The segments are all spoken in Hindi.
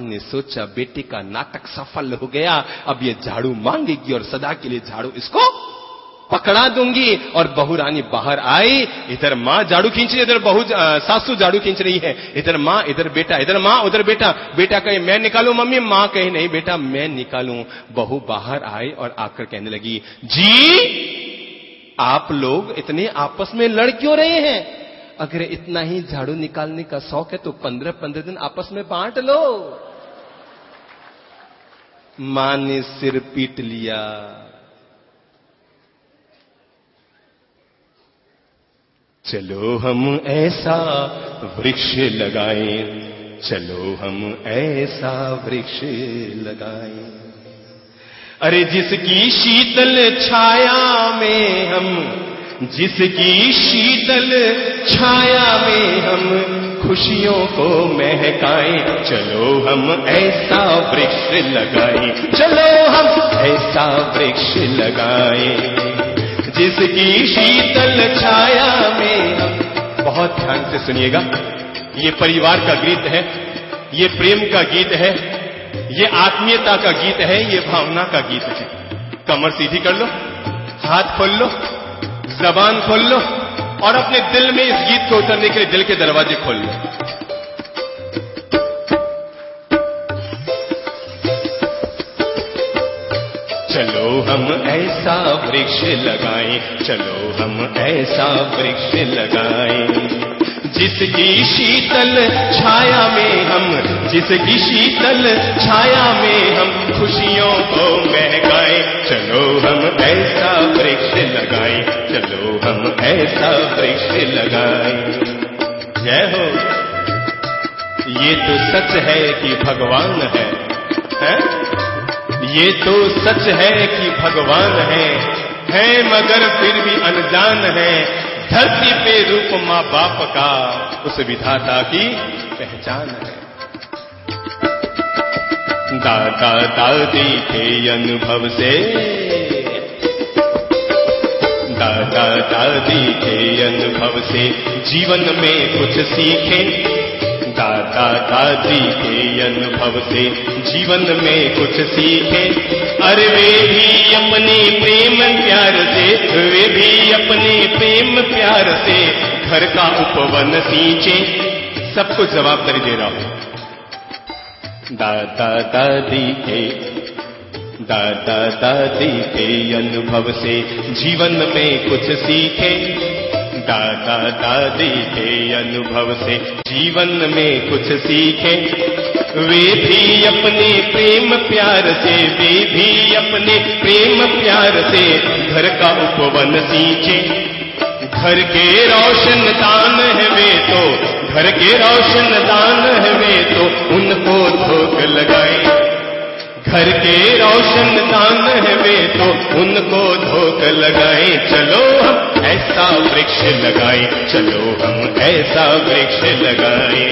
ने सोचा बेटे का नाटक सफल हो गया, अब ये झाड़ू मांगेगी और सदा के लिए झाड़ू इसको पकड़ा दूंगी। और बहू रानी बाहर आई, इधर मां झाड़ू खींच रही, इधर बहू सासू झाड़ू खींच रही है, इधर मां इधर बेटा, इधर मां उधर बेटा। बेटा कहे मैं निकालूं मम्मी, मां कहे नहीं बेटा मैं निकालूं। बहू बाहर आई और आकर कहने लगी, जी आप लोग इतने आपस में लड़ क्यों रहे हैं? अगर इतना ही झाड़ू निकालने का शौक है तो 15-15 दिन आपस में बांट लो। मां ने सिर पीट लिया। चलो हम ऐसा वृक्ष लगाएं, चलो हम ऐसा वृक्ष लगाएं, अरे जिसकी शीतल छाया में हम, जिसकी शीतल छाया में हम खुशियों को महकाएं। चलो हम ऐसा वृक्ष लगाएं, चलो हम ऐसा वृक्ष लगाएं, जिसकी शीतल छाया में हम। बहुत ध्यान से सुनिएगा, ये परिवार का गीत है, ये प्रेम का गीत है, ये आत्मीयता का गीत है, ये भावना का गीत है। कमर सीधी कर लो, हाथ खोल लो, जबान खोल लो और अपने दिल में इस गीत को उतरने के लिए दिल के दरवाजे खोल लो। चलो हम ऐसा वृक्ष लगाएं, चलो हम ऐसा वृक्ष लगाएं, जिसकी शीतल छाया में हम, जिसकी शीतल छाया में हम खुशियों को महकाएं। चलो हम ऐसा वृक्ष लगाएं, चलो हम ऐसा वृक्ष लगाएं। जय हो। ये तो सच है कि भगवान है? ये तो सच है कि भगवान है मगर फिर भी अनजान है। धरती पे रूप माँ बाप का उस विधाता की पहचान है। दादा दादी के अनुभव से, दादा दादी के अनुभव से जीवन में कुछ सीखें। दादा दादी के अनुभव से जीवन में कुछ सीखें। अरे वे भी अपने प्रेम प्यार से, वे भी अपने प्रेम प्यार से घर का उपवन सींचे। सबको जवाबदारी दे रहा हूं। दादा दादी के, दादा दादी के अनुभव से जीवन में कुछ सीखें। दादा दादी के अनुभव से जीवन में कुछ सीखें। वे भी अपने प्रेम प्यार से, वे भी अपने प्रेम प्यार से घर का उपवन सींचे। घर के रोशन दान है वे तो, घर के रोशन दान है वे तो उनको धोख लगाए। घर के रोशन दान है वे तो उनको धोख लगाए। चलो हम ऐसा वृक्ष लगाएं, चलो हम ऐसा वृक्ष लगाएं,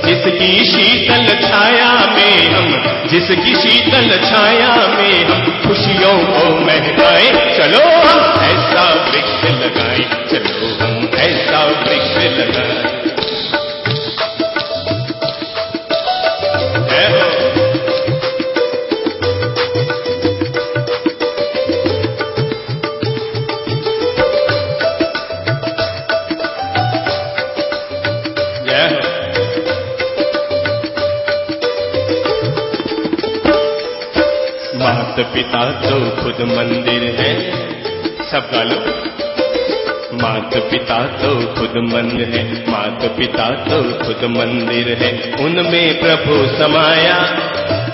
जिसकी शीतल छाया में हम, जिसकी शीतल छाया में हम खुशियों को महकाएं। चलो हम ऐसा वृक्ष लगाएं, चलो हम ऐसा वृक्ष लगाएं। माता पिता तो खुद मंदिर है, सब गालो। माता पिता तो खुद मंदिर है, माता पिता तो खुद मंदिर है, उनमें प्रभु समाया।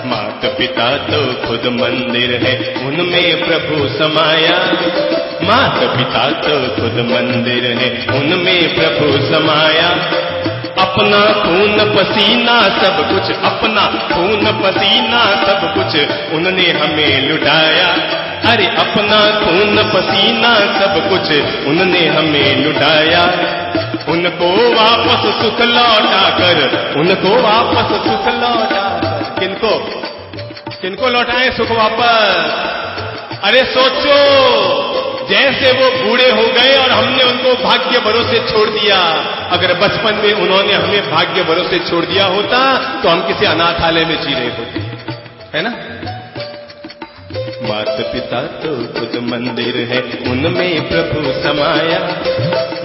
माता पिता तो खुद मंदिर है, उनमें प्रभु समाया। माता पिता तो खुद मंदिर है, उनमें प्रभु समाया। अपना खून पसीना सब कुछ, अपना खून पसीना सब कुछ उन्होंने हमें लुटाया। अरे अपना खून पसीना सब कुछ उन्होंने हमें लुटाया। उनको वापस सुख लौटा कर, उनको वापस सुख लौटा कर, किनको किनको लौटाएं सुख वापस? अरे सोचो, जैसे वो बूढ़े हो गए और हमने उनको भाग्य भरोसे छोड़ दिया। अगर बचपन में उन्होंने हमें भाग्य भरोसे छोड़ दिया होता तो हम किसी अनाथालय में जी रहे होते, है ना। माता पिता तो खुद मंदिर है, उनमें प्रभु समाया।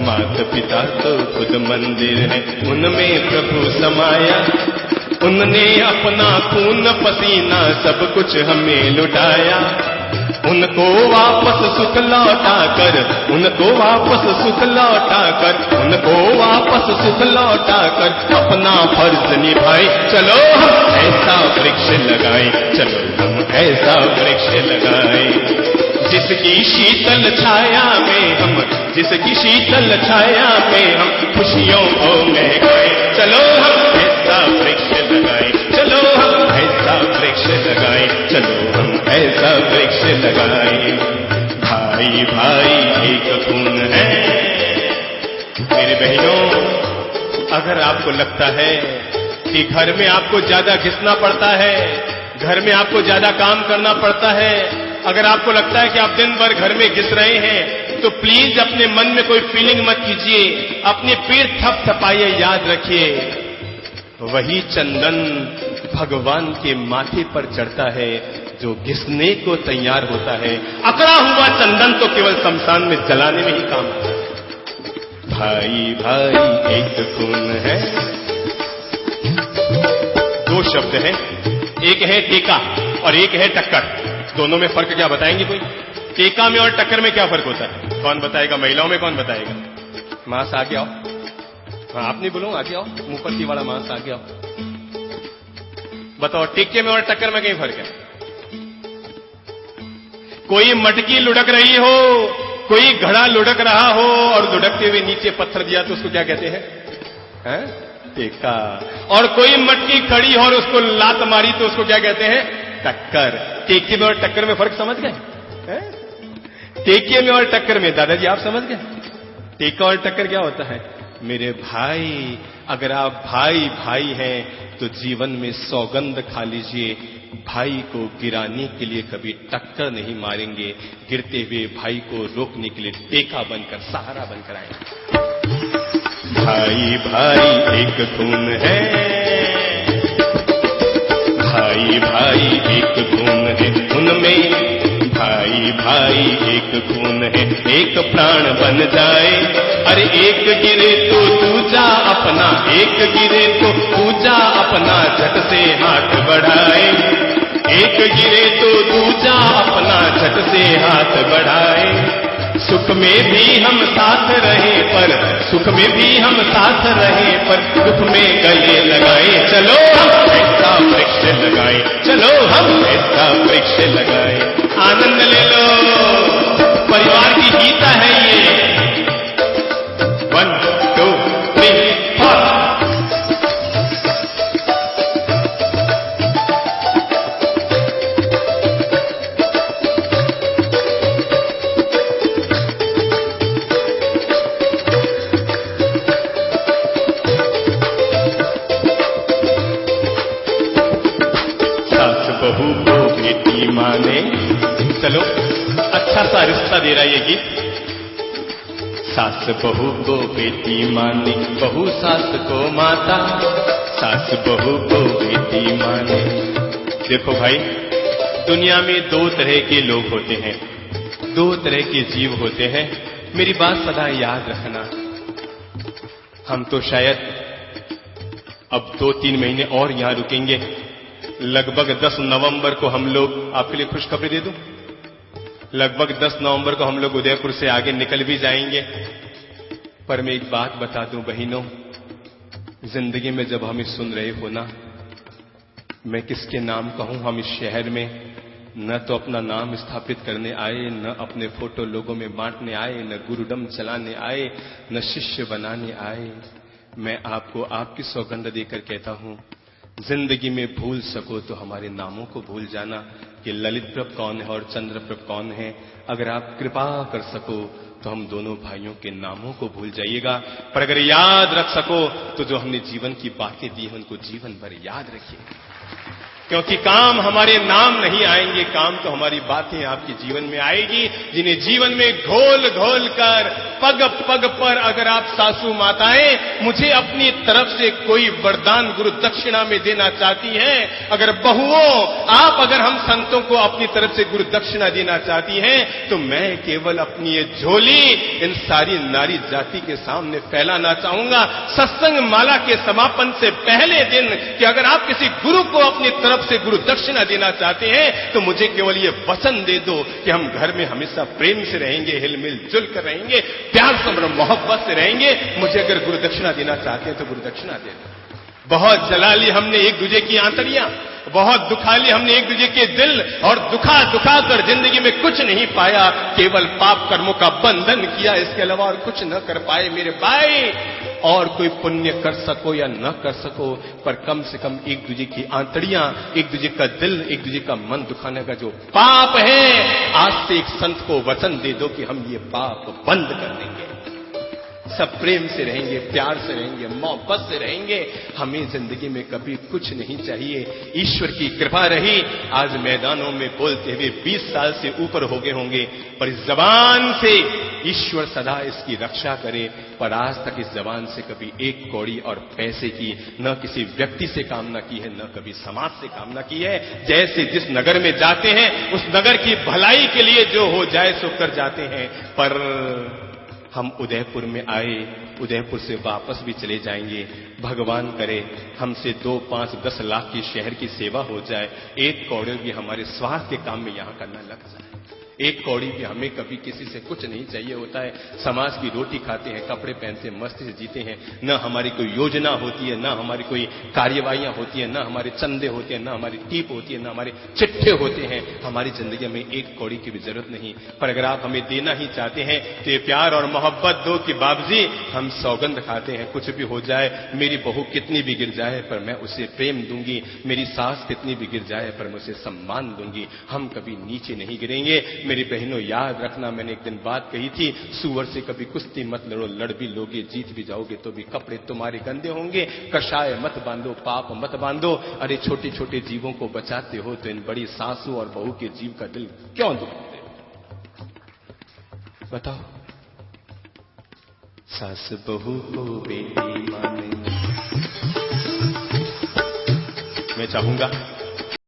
माता पिता तो खुद मंदिर है, उनमें प्रभु समाया। उनने अपना खून पसीना सब कुछ हमें लुटाया। उनको वापस सुख लौटा कर, उनको वापस सुख लौटा कर, उनको वापस सुख लौटा कर अपना फर्ज निभाए। चलो हम ऐसा वृक्ष लगाए, चलो हम ऐसा वृक्ष लगाए, जिसकी शीतल छाया में हम, जिसकी शीतल छाया में हम खुशियों को महकाए। चलो हम ऐसा वृक्ष लगाए, चलो हम ऐसा वृक्ष लगाए, चलो हम ऐसा वृक्ष लगाए। भाई भाई एक खून है। मेरे बहनों, अगर आपको लगता है कि घर में आपको ज्यादा घिसना पड़ता है, घर में आपको ज्यादा काम करना पड़ता है, अगर आपको लगता है कि आप दिन भर घर में घिस रहे हैं, तो प्लीज अपने मन में कोई फीलिंग मत कीजिए, अपनी पीठ थपथपाइए। याद रखिए, वही चंदन भगवान के माथे पर चढ़ता है जो घिसने को तैयार होता है। अकड़ा हुआ चंदन तो केवल शमशान में जलाने में ही काम आता है। भाई भाई एक खून है। दो शब्द हैं, एक है टेका और एक है टक्कर। दोनों में फर्क क्या बताएंगे कोई? टेका में और टक्कर में क्या फर्क होता है? कौन बताएगा? महिलाओं में कौन बताएगा? मांस आगे आओ। हाँ, आप नहीं बोलो, आगे आओ। मुंहपत्ती वाला मांस आगे आओ। बताओ, टेके में और टक्कर में कहीं फर्क है? कोई मटकी लुढ़क रही हो, कोई घड़ा लुढ़क रहा हो और लुढ़कते हुए नीचे पत्थर दिया तो उसको क्या कहते हैं? टेका। और कोई मटकी खड़ी हो और उसको लात मारी तो उसको क्या कहते हैं? टक्कर। टेके में और टक्कर में फर्क समझ गए? टेके में और टक्कर में दादाजी आप समझ गए? टेका और टक्कर क्या होता है? मेरे भाई, अगर आप भाई भाई हैं तो जीवन में सौगंध खा लीजिए, भाई को गिराने के लिए कभी टक्कर नहीं मारेंगे, गिरते हुए भाई को रोकने के लिए टेका बनकर, सहारा बनकर आएंगे। भाई भाई एक खून है, भाई भाई एक खून है, उनमें भाई भाई एक खून है। एक प्राण बन जाए, अरे एक गिरे तो दूजा अपना, एक गिरे तो दूजा अपना झट से हाथ बढ़ाए। एक गिरे तो दूजा अपना झट से हाथ बढ़ाए। सुख में भी हम साथ रहे पर, सुख में भी हम साथ रहे पर, दुख में गले लगाए। चलो हम ऐसा वृक्ष लगाए, चलो हम ऐसा वृक्ष लगाए। आनंद ले लो, परिवार की गीता है ये। 1 2 3 4। सास बहू को बेटी माने, चलो अच्छा सा रिश्ता दे रहा है ये गीत। सास बहू को बेटी माने, बहू सास को माता, सास बहू को बेटी माने। देखो भाई, दुनिया में दो तरह के लोग होते हैं, दो तरह के जीव होते हैं। मेरी बात सदा याद रखना। हम तो शायद अब 2-3 महीने और यहां रुकेंगे। लगभग 10 नवंबर को हम लोग, आपके लिए खुशखबरी दे दूं, लगभग 10 नवंबर को हम लोग उदयपुर से आगे निकल भी जाएंगे। पर मैं एक बात बता दूं बहनों, जिंदगी में जब हमें सुन रहे हो ना, मैं किसके नाम कहूं, हम इस शहर में न तो अपना नाम स्थापित करने आए, न अपने फोटो लोगों में बांटने आए, न गुरुडम चलाने आए, न शिष्य बनाने आए। मैं आपको आपकी सौगंध देकर कहता हूं, जिंदगी में भूल सको तो हमारे नामों को भूल जाना कि ललित प्रभ कौन है और चंद्रप्रभ कौन है। अगर आप कृपा कर सको तो हम दोनों भाइयों के नामों को भूल जाइएगा, पर अगर याद रख सको तो जो हमने जीवन की बातें दी हैं उनको जीवन भर याद रखिए। क्योंकि काम हमारे नाम नहीं आएंगे, काम तो हमारी बातें आपके जीवन में आएगी, जिन्हें जीवन में घोल घोल कर पग पग पर अगर आप सासू माताएं मुझे अपनी तरफ से कोई वरदान गुरु दक्षिणा में देना चाहती हैं, अगर बहुओं आप अगर हम संतों को अपनी तरफ से गुरु दक्षिणा देना चाहती हैं, तो मैं केवल अपनी ये झोली इन सारी नारी जाति के सामने फैलाना चाहूंगा सत्संग माला के समापन से पहले दिन कि अगर आप किसी गुरु को अपनी तरफ से गुरु दक्षिणा देना चाहते हैं तो मुझे केवल ये वचन दे दो कि हम घर में हमेशा प्रेम से रहेंगे, हिलमिल जुल कर रहेंगे, प्यार से मोहब्बत से रहेंगे। मुझे अगर गुरु दक्षिणा देना चाहते हैं तो गुरु दक्षिणा दे दो। बहुत जला ली हमने एक दूसरे की आंतड़ियां, बहुत दुखा ली हमने एक दूसरे के दिल, और दुखा दुखा कर जिंदगी में कुछ नहीं पाया, केवल पाप कर्मों का बंधन किया, इसके अलावा और कुछ न कर पाए मेरे भाई। और कोई पुण्य कर सको या न कर सको, पर कम से कम एक दूसरे की आंतड़ियां, एक दूसरे का दिल, एक दूसरे का मन दुखाने का जो पाप है, आज से एक संत को वचन दे दो कि हम ये पाप बंद कर देंगे, सब प्रेम से रहेंगे, प्यार से रहेंगे, मोहब्बत से रहेंगे। हमें जिंदगी में कभी कुछ नहीं चाहिए। ईश्वर की कृपा रही, आज मैदानों में बोलते हुए 20 साल से ऊपर हो गए होंगे, पर इस जबान से ईश्वर सदा इसकी रक्षा करे। पर आज तक इस जबान से कभी एक कौड़ी और पैसे की न किसी व्यक्ति से कामना की है, न कभी समाज से कामना की है। जैसे जिस नगर में जाते हैं उस नगर की भलाई के लिए जो हो जाए सो कर जाते हैं, पर हम उदयपुर में आए, उदयपुर से वापस भी चले जाएंगे। भगवान करे हमसे 2, 5, 10 लाख की शहर की सेवा हो जाए, एक कौड़ी भी हमारे स्वार्थ के काम में यहां करना लग जाए। एक कौड़ी भी हमें कभी किसी से कुछ नहीं चाहिए होता है। समाज की रोटी खाते हैं, कपड़े पहनते हैं, मस्ती से जीते हैं। न हमारी कोई योजना होती है, न हमारी कोई कार्यवाहियां होती है, न हमारे चंदे होते हैं, न हमारी टीप होती है, न हमारे चिट्ठे होते हैं। हमारी जिंदगी में एक कौड़ी की भी जरूरत नहीं। पर अगर आप हमें देना ही चाहते हैं तो ये प्यार और मोहब्बत दो कि बाबूजी हम सौगंध खाते हैं, कुछ भी हो जाए, मेरी बहू कितनी भी गिर जाए पर मैं उसे प्रेम दूंगी, मेरी सास कितनी भी गिर जाए पर मैं उसे सम्मान दूंगी, हम कभी नीचे नहीं गिरेंगे। मेरी बहनों याद रखना, मैंने एक दिन बात कही थी, सुअर से कभी कुश्ती मत लड़ो, लड़ भी लोगे, जीत भी जाओगे तो भी कपड़े तुम्हारे गंदे होंगे। कषाय मत बांधो, पाप मत बांधो। अरे छोटे छोटे जीवों को बचाते हो तो इन बड़ी सासू और बहू के जीव का दिल क्यों दुखाते हो? बताओ। सास बहू को बेटी माने। मैं चाहूंगा